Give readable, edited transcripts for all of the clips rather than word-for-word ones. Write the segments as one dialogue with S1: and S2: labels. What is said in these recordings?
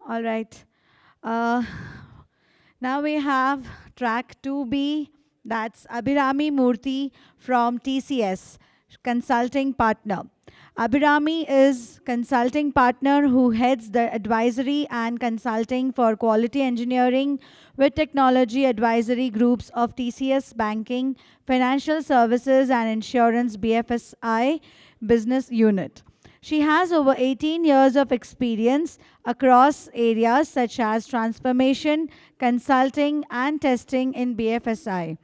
S1: All right. Uh, Now we have track 2B, that's Abhirami Murthi from TCS, consulting partner. Abhirami is consulting partner who heads the advisory and consulting for quality engineering with technology advisory groups of TCS Banking, Financial Services and Insurance BFSI business unit. She has over 18 years of experience across areas such as transformation, consulting, and testing in BFSI.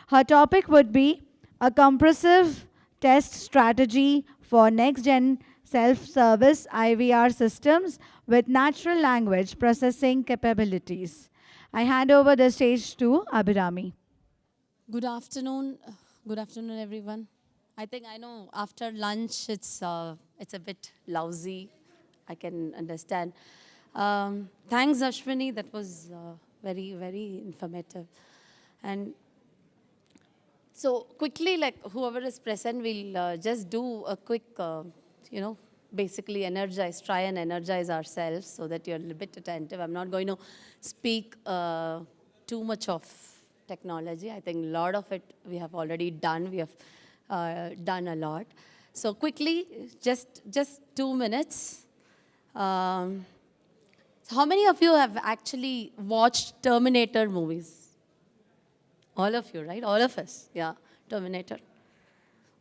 S1: Her topic would be a comprehensive test strategy for next gen self service IVR systems with natural language processing capabilities. I hand over the stage to Abhirami.
S2: Good afternoon. Good afternoon, everyone. I know after lunch it's a bit lousy. I can understand. Thanks, Ashwini. That was very, very informative. And so quickly, like whoever is present, we'll just do a quick, basically try and energize ourselves so that you're a little bit attentive. I'm not going to speak too much of technology. I think a lot of it we have already done. We have done a lot. So quickly, just 2 minutes. So how many of you have actually watched Terminator movies? All of you, right? All of us, yeah, Terminator.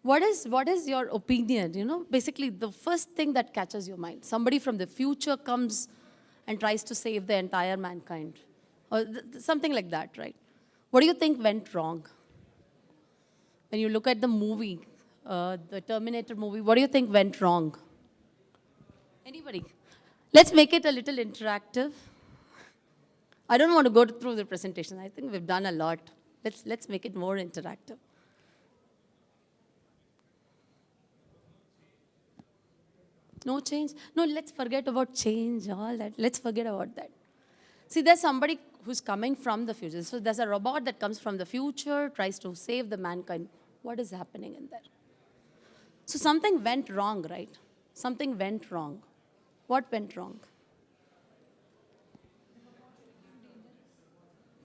S2: What is your opinion? Basically the first thing that catches your mind. Somebody from the future comes and tries to save the entire mankind. Or something like that, right? What do you think went wrong? When you look at the movie, the Terminator movie, what do you think went wrong? Anybody? Let's make it a little interactive. I don't want to go through the presentation. I think we've done a lot. Let's make it more interactive. No change? No, let's forget about change, all that. Let's forget about that. See, there's somebody who's coming from the future. So there's a robot that comes from the future, tries to save the mankind. What is happening in there? So something went wrong, right? Something went wrong. What went wrong?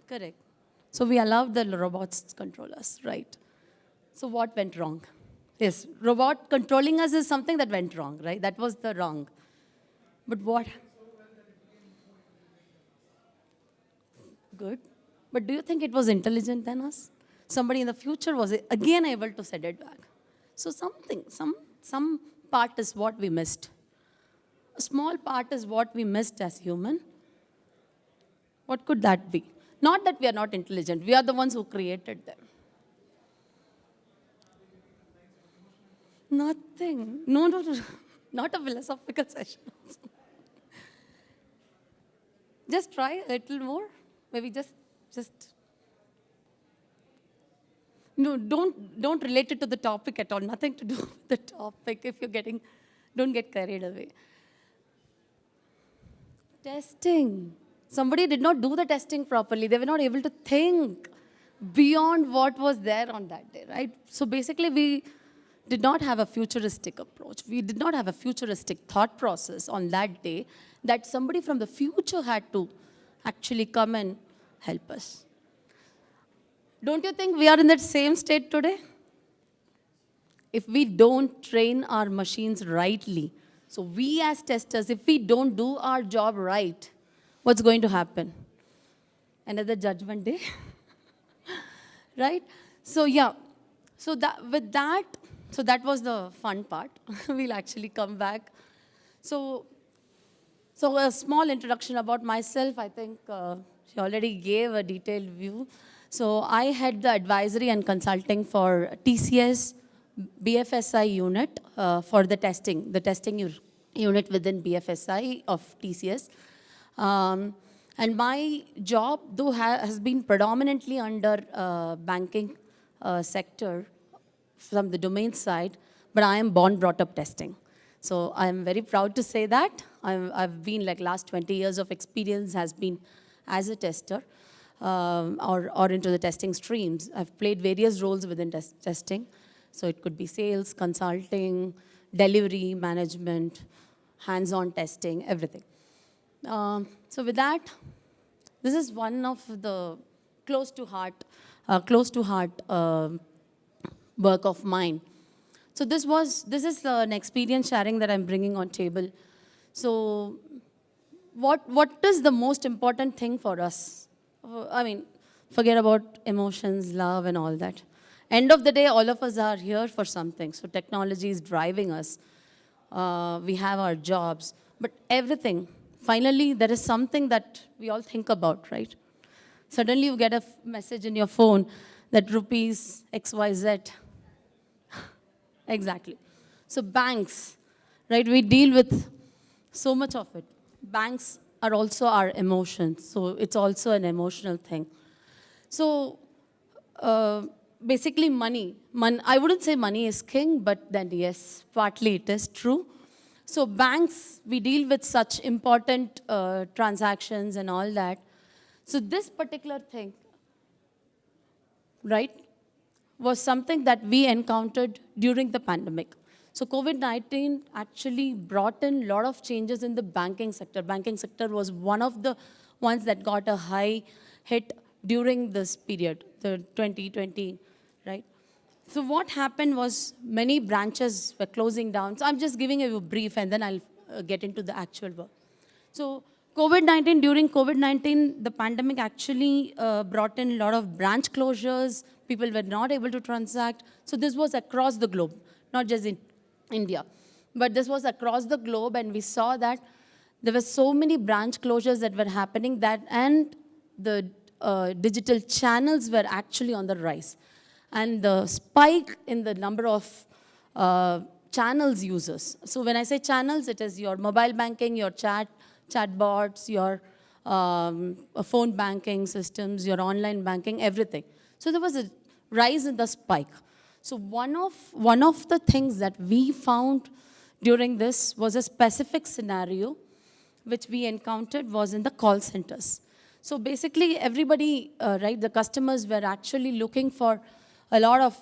S2: Correct. So we allowed the robots to control us, right? So what went wrong? Yes, robot controlling us is something that went wrong, right? That was the wrong. But what? Good. But do you think it was intelligent than us? Somebody in the future was again able to set it back. So some part is what we missed. A small part is what we missed as human. What could that be? Not that we are not intelligent. We are the ones who created them. Nothing. No. Not a philosophical session. Just try a little more. Maybe just. No, don't relate it to the topic at all. Nothing to do with the topic. If you're don't get carried away. Testing. Somebody did not do the testing properly. They were not able to think beyond what was there on that day, right? So basically, we did not have a futuristic approach. We did not have a futuristic thought process on that day that somebody from the future had to actually come and help us. Don't you think we are in that same state today? If we don't train our machines rightly, so we as testers, if we don't do our job right, what's going to happen? Another judgment day, right? So yeah, so that was the fun part. We'll actually come back. So a small introduction about myself. I think she already gave a detailed view. So I head the advisory and consulting for TCS BFSI unit for the testing unit within BFSI of TCS. And my job, though, has been predominantly under banking sector from the domain side, but I am born, brought up testing. So I'm very proud to say that. I've been like last 20 years of experience has been as a tester or into the testing streams. I've played various roles within testing. So it could be sales, consulting, delivery, management, hands-on testing, everything. So with that, this is one of the close to heart work of mine. So this is an experience sharing that I'm bringing on table. So what is the most important thing for us? I mean, forget about emotions, love, and all that. End of the day, all of us are here for something. So technology is driving us. We have our jobs, but everything. Finally, there is something that we all think about, right? Suddenly, you get a message in your phone that rupees XYZ. Exactly. So banks, right? We deal with so much of it. Banks are also our emotions, so it's also an emotional thing. So basically money, I wouldn't say money is king, but then yes, partly it is true. So banks, we deal with such important transactions and all that. So this particular thing, right, was something that we encountered during the pandemic. So COVID-19 actually brought in a lot of changes in the banking sector. Banking sector was one of the ones that got a high hit during this period, the 2020, right? So what happened was many branches were closing down. So I'm just giving you a brief and then I'll get into the actual work. So during COVID-19, the pandemic actually brought in a lot of branch closures. People were not able to transact. So this was across the globe, not just in India. But this was across the globe, and we saw that there were so many branch closures that were happening and the digital channels were actually on the rise. And the spike in the number of channels users. So when I say channels, it is your mobile banking, your chatbots, your phone banking systems, your online banking, everything. So there was a rise in the spike. So one of the things that we found during this was a specific scenario which we encountered was in the call centers. So basically everybody, right, the customers were actually looking for a lot of,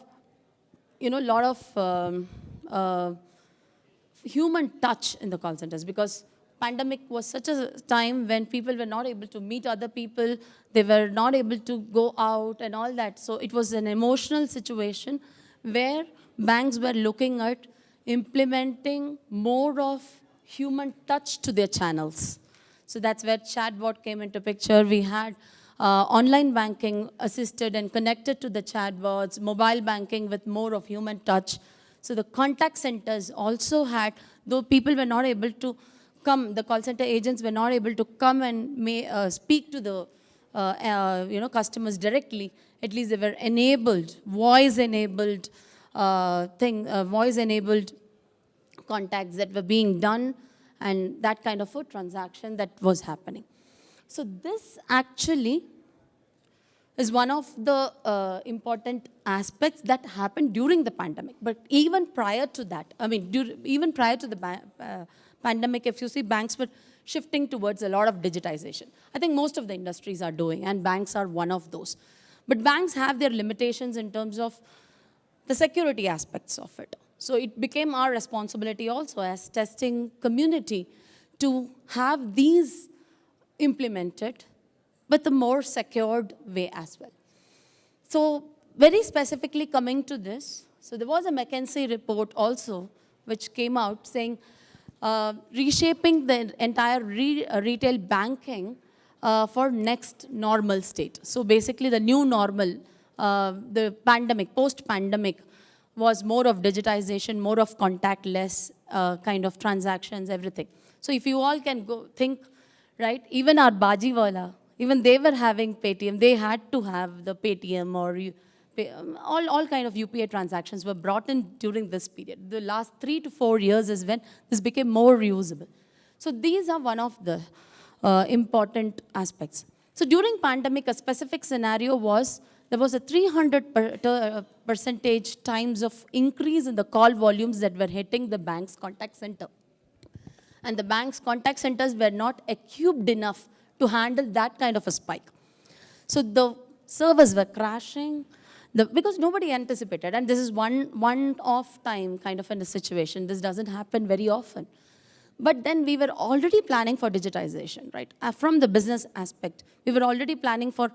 S2: human touch in the call centers, because pandemic was such a time when people were not able to meet other people, they were not able to go out and all that. So it was an emotional situation where banks were looking at implementing more of human touch to their channels. So that's where chatbot came into picture. We had online banking assisted and connected to the chatbots, mobile banking with more of human touch. So the contact centers also had, though people were not able to come, the call center agents were not able to come and speak to the customers directly. At least they were enabled, voice-enabled voice-enabled contacts that were being done, and that kind of a transaction that was happening. So this actually is one of the important aspects that happened during the pandemic. But even prior to that, even prior to the pandemic, if you see, banks were shifting towards a lot of digitization. I think most of the industries are doing, and banks are one of those. But banks have their limitations in terms of the security aspects of it. So it became our responsibility also as testing community to have these implemented with a more secured way as well. So very specifically coming to this, so there was a McKinsey report also which came out saying reshaping the entire retail banking for next normal state. So basically the new normal, the pandemic, post-pandemic, was more of digitization, more of contactless kind of transactions, everything. So if you all can go think, right, even our Bajiwala, even they were having Paytm, they had to have the Paytm or all kind of UPI transactions were brought in during this period. The last 3 to 4 years is when this became more usable. So these are one of the important aspects. So during pandemic, a specific scenario was, there was a 300% times of increase in the call volumes that were hitting the bank's contact center. And the bank's contact centers were not equipped enough to handle that kind of a spike. So the servers were crashing, Because nobody anticipated, and this is one-off time kind of in a situation. This doesn't happen very often. But then we were already planning for digitization, right? From the business aspect, we were already planning for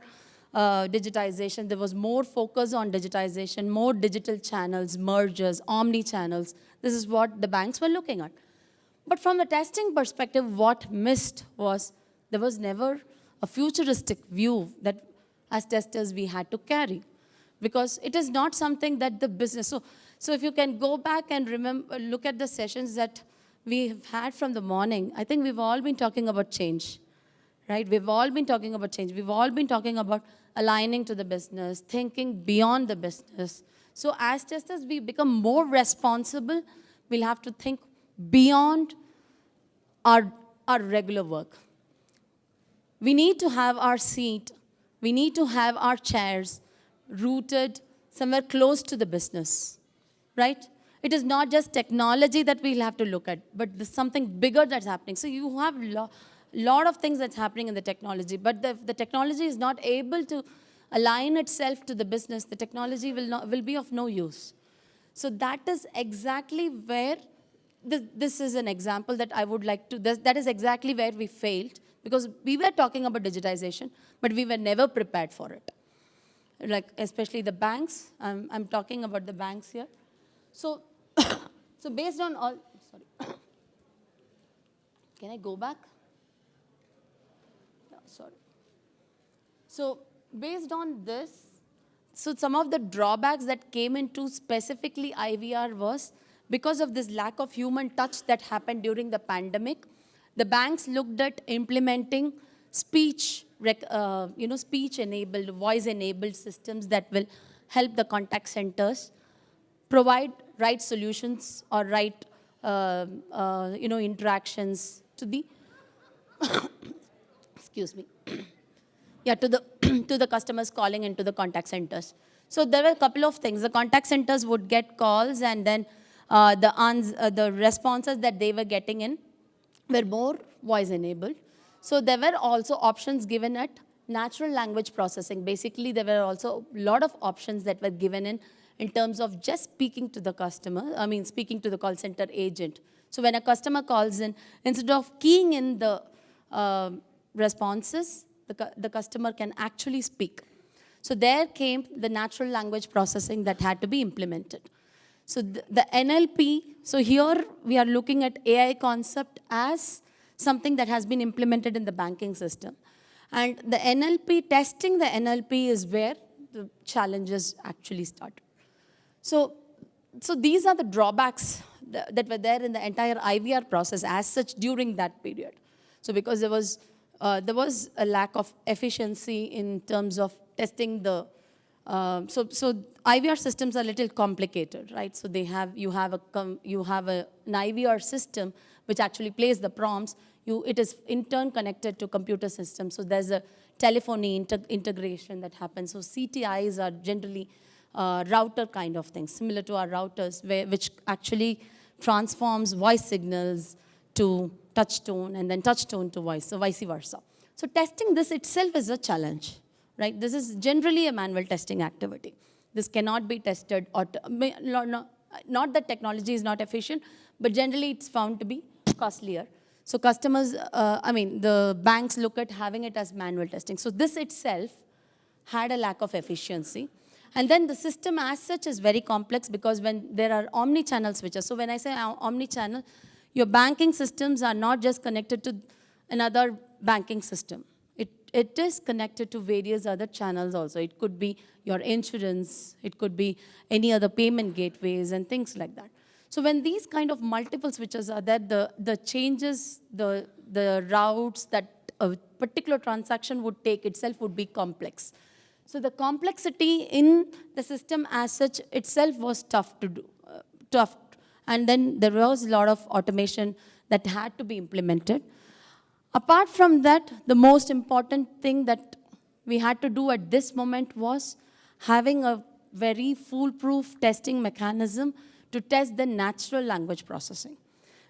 S2: digitization. There was more focus on digitization, more digital channels, mergers, omni-channels. This is what the banks were looking at. But from the testing perspective, what missed was there was never a futuristic view that as testers we had to carry. Because it is not something that the business, so if you can go back and remember, look at the sessions that we have had from the morning, I think we've all been talking about change, right? We've all been talking about change. We've all been talking about aligning to the business, thinking beyond the business. So as testers, we become more responsible. We'll have to think beyond our regular work. We need to have our seat. We need to have our chairs rooted somewhere close to the business, right? It is not just technology that we'll have to look at, but there's something bigger that's happening. So you have a lot of things that's happening in the technology, but the technology is not able to align itself to the business. The technology will be of no use. So that is exactly where, this is an example that I would like to, that is exactly where we failed, because we were talking about digitization, but we were never prepared for it. Like especially the banks, I'm talking about the banks here. So, so based on all, sorry, can I go back? No, sorry. So based on this, so some of the drawbacks that came into specifically IVR was because of this lack of human touch that happened during the pandemic, the banks looked at implementing speech, speech-enabled, voice-enabled systems that will help the contact centers provide right solutions or right, interactions to the, excuse me, yeah, to the to the customers calling into the contact centers. So there were a couple of things. The contact centers would get calls, and then the responses that they were getting in were more voice-enabled. So there were also options given at natural language processing. Basically, there were also a lot of options that were given in terms of just speaking to the customer, speaking to the call center agent. So when a customer calls in, instead of keying in the responses, the customer can actually speak. So there came the natural language processing that had to be implemented. So the NLP, so here we are looking at AI concept as something that has been implemented in the banking system. And the NLP, testing the NLP is where the challenges actually start. So these are the drawbacks that were there in the entire IVR process as such during that period. So because there was a lack of efficiency in terms of testing the, so IVR systems are a little complicated, right? So you have an IVR system which actually plays the prompts. It is in turn connected to computer systems. So there's a telephony integration that happens. So CTIs are generally router kind of things, similar to our routers, which actually transforms voice signals to touch tone, and then touch tone to voice, so vice versa. So testing this itself is a challenge, right? This is generally a manual testing activity. This cannot be tested, not that technology is not efficient, but generally it's found to be costlier. So customers, the banks look at having it as manual testing. So this itself had a lack of efficiency. And then the system as such is very complex, because when there are omni-channel switches, so when I say omni-channel, your banking systems are not just connected to another banking system. It is connected to various other channels also. It could be your insurance, it could be any other payment gateways and things like that. So when these kind of multiple switches are there, the changes, the routes that a particular transaction would take itself would be complex. So the complexity in the system as such itself was tough to do, and then there was a lot of automation that had to be implemented. Apart from that, the most important thing that we had to do at this moment was having a very foolproof testing mechanism to test the natural language processing.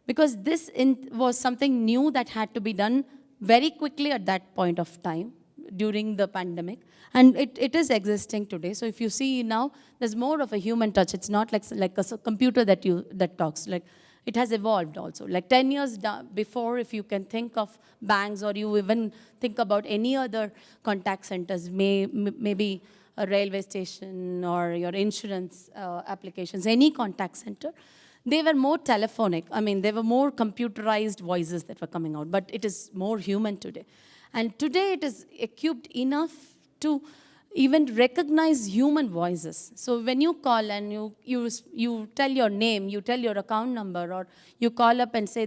S2: Because this was something new that had to be done very quickly at that point of time. during the pandemic, and it is existing today. So if you see now, there's more of a human touch. It's not like a computer that talks. Like, it has evolved also. Like 10 years before, if you can think of banks, or you even think about any other contact centers, maybe a railway station or your insurance applications, any contact center, they were more telephonic. I mean, they were more computerized voices that were coming out, but it is more human today. And today it is equipped enough to even recognize human voices. So when you call and you tell your name, you tell your account number, or you call up and say,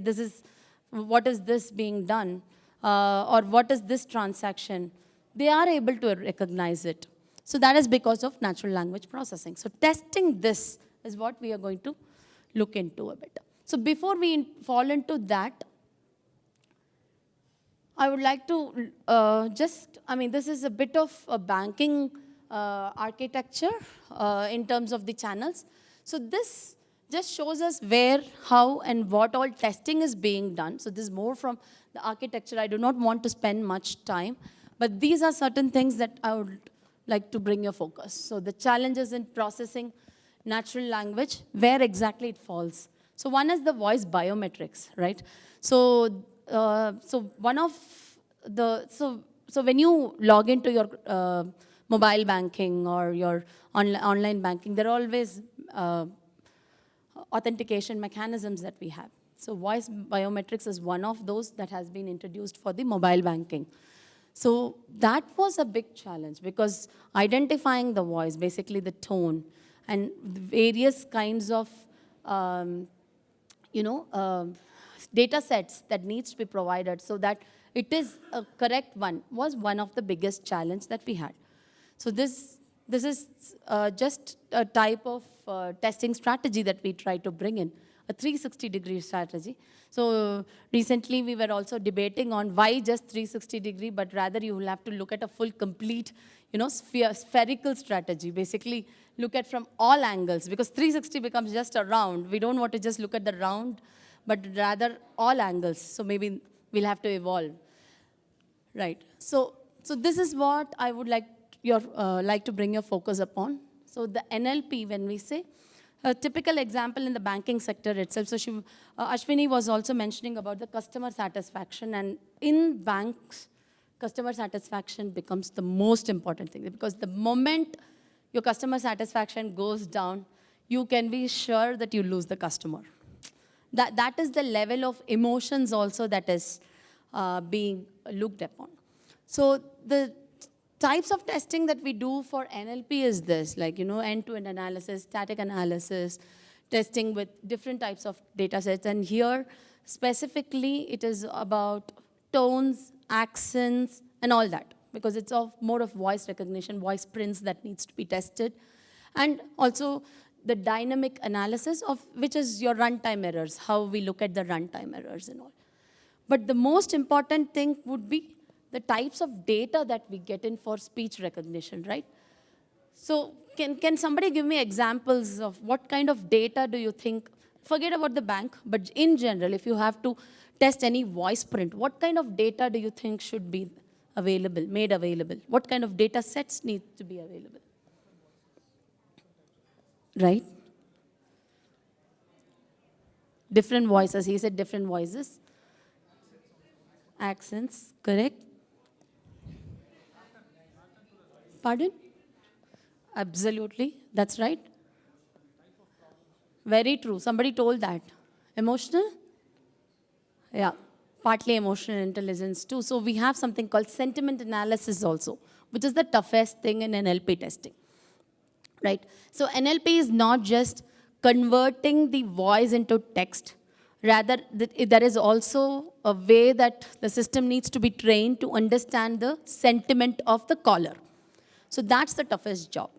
S2: what is this being done? Or what is this transaction? They are able to recognize it. So that is because of natural language processing. So testing this is what we are going to look into a bit. So before we fall into that, I would like to this is a bit of a banking architecture in terms of the channels. So this just shows us where, how, and what all testing is being done. So this is more from the architecture. I do not want to spend much time, but these are certain things that I would like to bring your focus. So the challenges in processing natural language, where exactly it falls. So one is the voice biometrics, right? So one of the, so when you log into your mobile banking or your online banking, there are always authentication mechanisms that we have. So voice biometrics is one of those that has been introduced for the mobile banking. So that was a big challenge, because identifying the voice, basically the tone, and various kinds of data sets that needs to be provided so that it is a correct one, was one of the biggest challenge that we had. So this is just a type of testing strategy that we try to bring in, a 360-degree strategy. So recently we were also debating on why just 360-degree, but rather you will have to look at a full, complete, spherical strategy. Basically, look at from all angles, because 360 becomes just a round. We don't want to just look at the round, but rather all angles. So maybe we'll have to evolve, right? So this is what I would like to bring your focus upon. So the NLP, when we say, a typical example in the banking sector itself. So Ashwini was also mentioning about the customer satisfaction, and in banks, customer satisfaction becomes the most important thing, because the moment your customer satisfaction goes down, you can be sure that you lose the customer. That is the level of emotions also that is being looked upon. So the types of testing that we do for NLP is this, like, end-to-end analysis, static analysis, testing with different types of data sets. And here, specifically, it is about tones, accents, and all that, because it's more of voice recognition, voice prints that needs to be tested. And also the dynamic analysis of which is your runtime errors, how we look at the runtime errors and all. But the most important thing would be the types of data that we get in for speech recognition, right? So can somebody give me examples of what kind of data do you think, forget about the bank, but in general, if you have to test any voice print, what kind of data do you think should be available, made available? What kind of data sets need to be available? Right? Different voices, he said different voices. Accents, correct? Pardon? Absolutely, that's right. Very true, somebody told that. Emotional? Yeah, partly emotional intelligence too. So we have something called sentiment analysis also, which is the toughest thing in NLP testing, right? So NLP is not just converting the voice into text. Rather, there is also a way that the system needs to be trained to understand the sentiment of the caller. So that's the toughest job,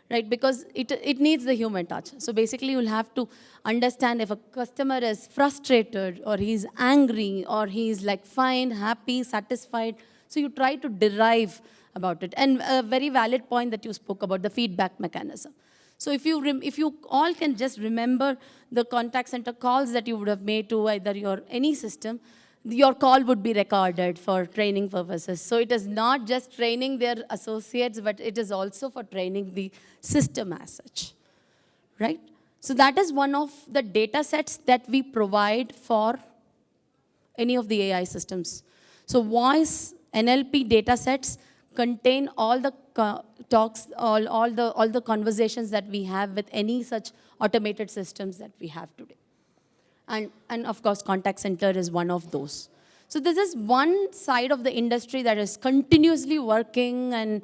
S2: right? Because it needs the human touch. So basically, you'll have to understand if a customer is frustrated, or he's angry, or he's like fine, happy, satisfied. So you try to derive about it. And a very valid point that you spoke about, the feedback mechanism. So if you all can just remember the contact center calls that you would have made to either any system, your call would be recorded for training purposes. So it is not just training their associates, but it is also for training the system as such, right? So that is one of the data sets that we provide for any of the AI systems. So voice NLP data sets contain all the talks, all the conversations that we have with any such automated systems that we have today. And of course, contact center is one of those. So this is one side of the industry that is continuously working and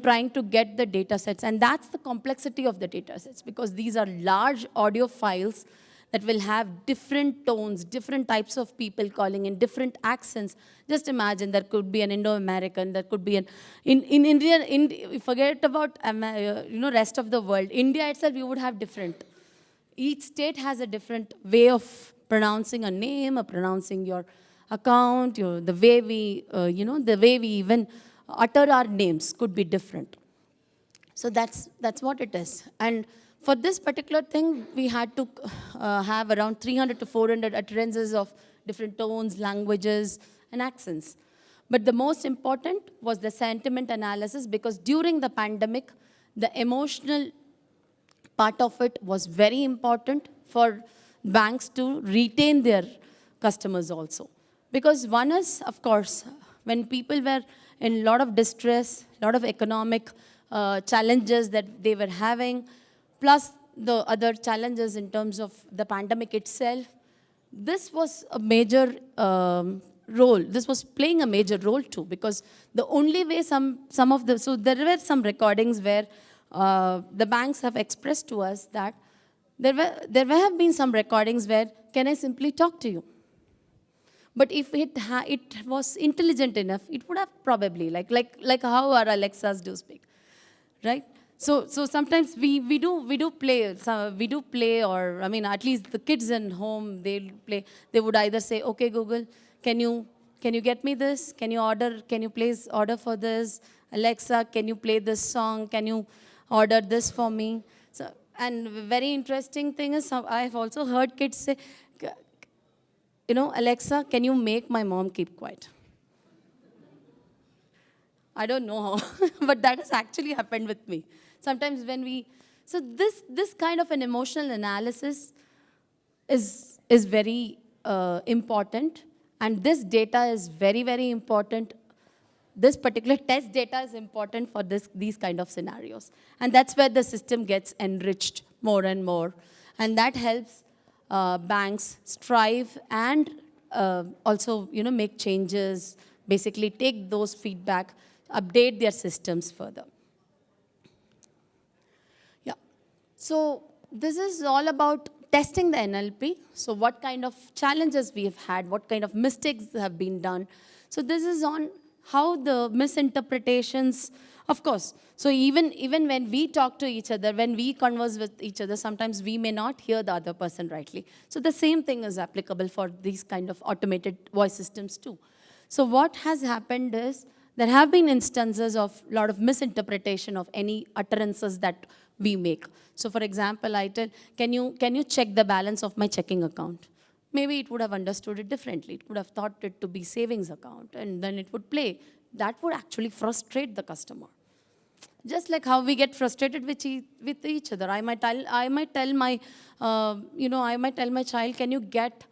S2: trying to get the data sets. And that's the complexity of the data sets, because these are large audio files that will have different tones, different types of people calling in, different accents. Just imagine, there could be an Indo-American, there could be an, in India, forget about rest of the world. India itself, you would have different. Each state has a different way of pronouncing a name, or pronouncing your account, the way we even utter our names could be different. So that's what it is. And for this particular thing, we had to have around 300 to 400 utterances of different tones, languages, and accents. But the most important was the sentiment analysis, because during the pandemic, the emotional part of it was very important for banks to retain their customers also. Because one is, of course, when people were in a lot of distress, a lot of economic challenges that they were having, plus the other challenges in terms of the pandemic itself, this was a major role. This was playing a major role too, because the only way so there were some recordings where the banks have expressed to us that there have been some recordings where, can I simply talk to you? But if it was intelligent enough, it would have probably, like how our Alexas do speak, right? So sometimes we do play, or I mean, at least the kids in home, they'll play. They would either say, okay, Google, can you get me this? Can you place order for this? Alexa, can you play this song? Can you order this for me? So, and very interesting thing is, I've also heard kids say, Alexa, can you make my mom keep quiet? I don't know how, but that has actually happened with me. Sometimes so this kind of an emotional analysis is very important, and this data is very, very important. This particular test data is important for these kind of scenarios. And that's where the system gets enriched more and more. And that helps banks strive and also make changes, basically take those feedback, update their systems further. Yeah. So this is all about testing the NLP. So what kind of challenges we have had, what kind of mistakes have been done. So this is on how the misinterpretations, of course. So even when we talk to each other, when we converse with each other, sometimes we may not hear the other person rightly. So the same thing is applicable for these kind of automated voice systems too. So what has happened is, there have been instances of a lot of misinterpretation of any utterances that we make. So for example, I tell, can you check the balance of my checking account? Maybe it would have understood it differently. It would have thought it to be savings account, and then it would play. That would actually frustrate the customer. Just like how we get frustrated with each other. I might tell my child, can you get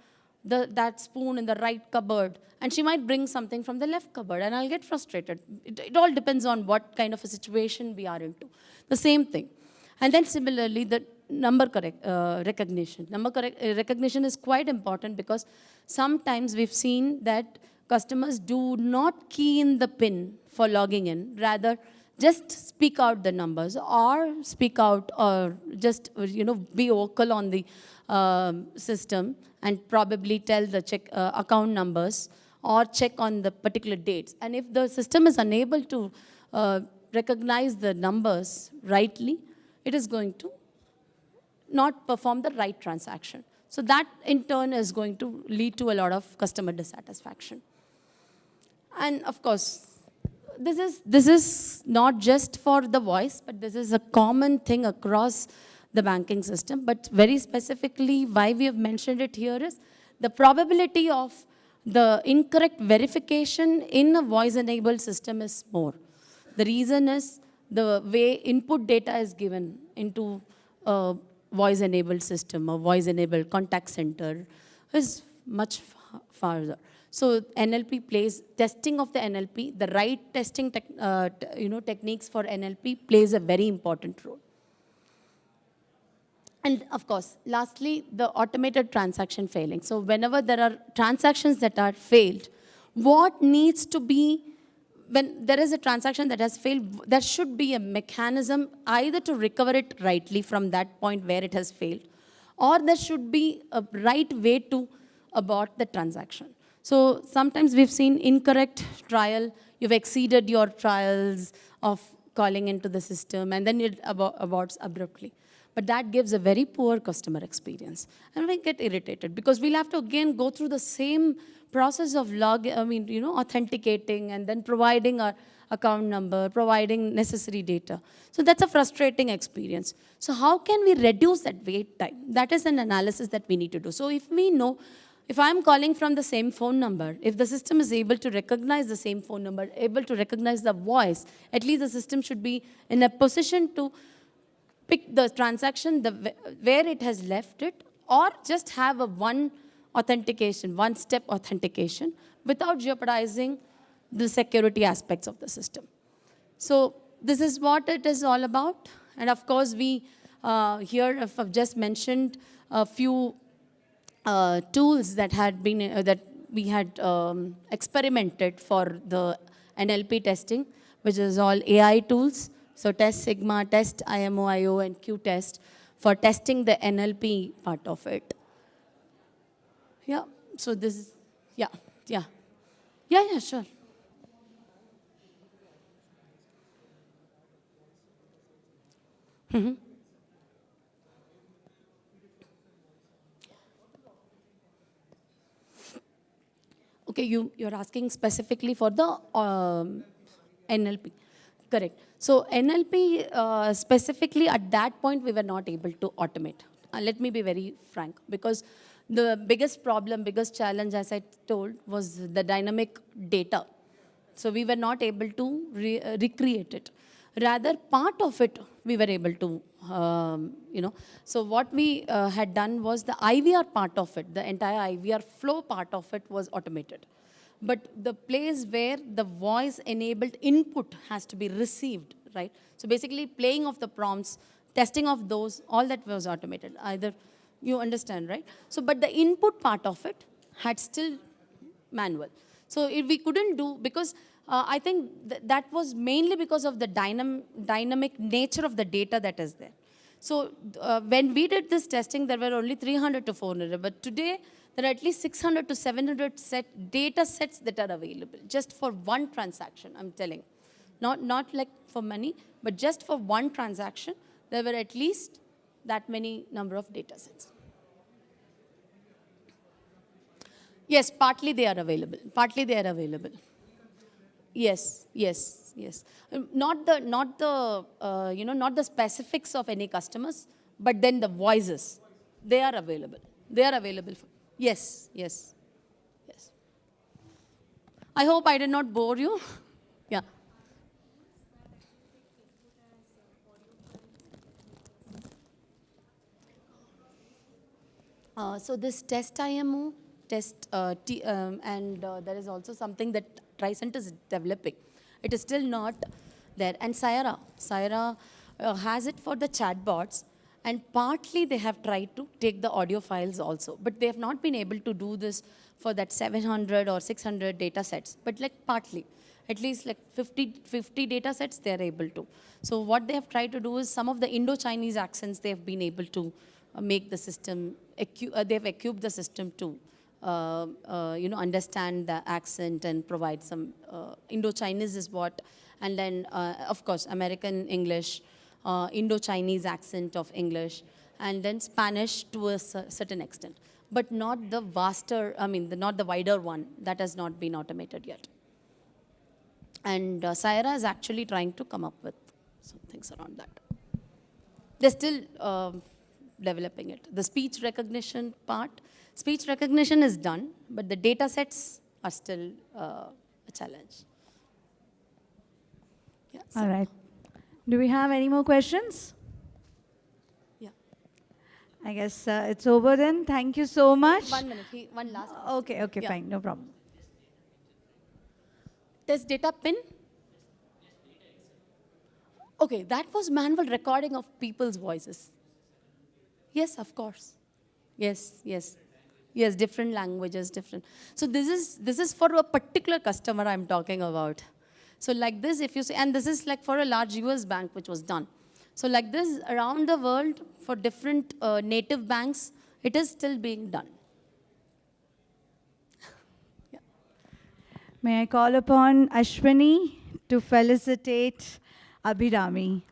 S2: that spoon in the right cupboard? And she might bring something from the left cupboard, and I'll get frustrated. It all depends on what kind of a situation we are into. The same thing. And then similarly, the number recognition. Recognition is quite important, because sometimes we've seen that customers do not key in the PIN for logging in. Rather, just speak out the numbers, or speak out, or just be vocal on the system and probably tell the account numbers, or check on the particular dates. And if the system is unable to recognize the numbers rightly, it is going to not perform the right transaction. So that in turn is going to lead to a lot of customer dissatisfaction. And of course, this is not just for the voice, but this is a common thing across the banking system. But very specifically, why we have mentioned it here is the probability of the incorrect verification in a voice-enabled system is more. The reason is the way input data is given into a voice-enabled system, a voice-enabled contact center is much farther. So NLP plays, testing of the NLP, the right testing techniques for NLP plays a very important role. And of course, lastly, the automated transaction failing. So whenever there are transactions that are failed, what needs to be, when there is a transaction that has failed, there should be a mechanism either to recover it rightly from that point where it has failed, or there should be a right way to abort the transaction. So sometimes we've seen incorrect trial, you've exceeded your trials of calling into the system, and then it aborts abruptly. But that gives a very poor customer experience. And we get irritated because we'll have to again go through the same process of authenticating and then providing our account number, providing necessary data. So that's a frustrating experience. So how can we reduce that wait time? That is an analysis that we need to do. So if we know, if I'm calling from the same phone number, if the system is able to recognize the same phone number, able to recognize the voice, at least the system should be in a position to pick the transaction where it has left it, or just have a one-step authentication without jeopardizing the security aspects of the system. So this is what it is all about. And of course, we here I've just mentioned a few tools that had been that we had experimented for the NLP testing, which is all AI tools. So Test Sigma, Test IMO, and Q-Test for testing the NLP part of it. Yeah, so this is, yeah, sure. Mm-hmm. Okay, you're asking specifically for the NLP. Correct. So NLP, specifically at that point, we were not able to automate. Let me be very frank, because the biggest problem, biggest challenge, as I told, was the dynamic data. So we were not able to recreate it. Rather, part of it, we were able to, So what we had done was the IVR part of it, the entire IVR flow part of it was automated. But the place where the voice-enabled input has to be received, right? So basically, playing of the prompts, testing of those, all that was automated. Either you understand, right? So, but the input part of it had still manual. So we couldn't do, because I think that was mainly because of the dynamic nature of the data that is there. So when we did this testing, there were only 300 to 400, but today, there are at least 600 to 700 data sets that are available just for one transaction, I'm telling. Not like for money, but just for one transaction, there were at least that many number of data sets. Yes, partly they are available. Partly they are available. Yes. Not the specifics of any customers, but then the voices, they are available. They are available. Yes. I hope I did not bore you. Yeah. So this test IMO, and there is also something that Tricent is developing. It is still not there. And Saira has it for the chatbots. And partly they have tried to take the audio files also. But they have not been able to do this for that 700 or 600 data sets. But like partly, at least like 50 data sets, they are able to. So what they have tried to do is some of the Indo-Chinese accents they have been able to make the system, they have equipped the system to understand the accent and provide some Indo-Chinese is what. And then, of course, American English, Indo-Chinese accent of English, and then Spanish to a certain extent. But not the vaster, not the wider one. That has not been automated yet. And Saira is actually trying to come up with some things around that. There's still developing it. The speech recognition part, speech recognition is done, but the data sets are still a challenge. Yeah, so-
S1: All right. Do we have any more questions?
S2: Yeah.
S1: I guess it's over then. Thank you so much.
S2: 1 minute, one last.
S1: Okay, okay,
S2: Yeah.
S1: fine, no problem.
S2: Test data pin? Okay, that was manual recording of people's voices. Yes, of course. Yes, yes. Yes, different languages, different. So this is for a particular customer I'm talking about. So like this, if you see, and this is like for a large US bank which was done. So like this, around the world, for different native banks, it is still being done. Yeah.
S1: May I call upon Ashwini to felicitate Abhirami.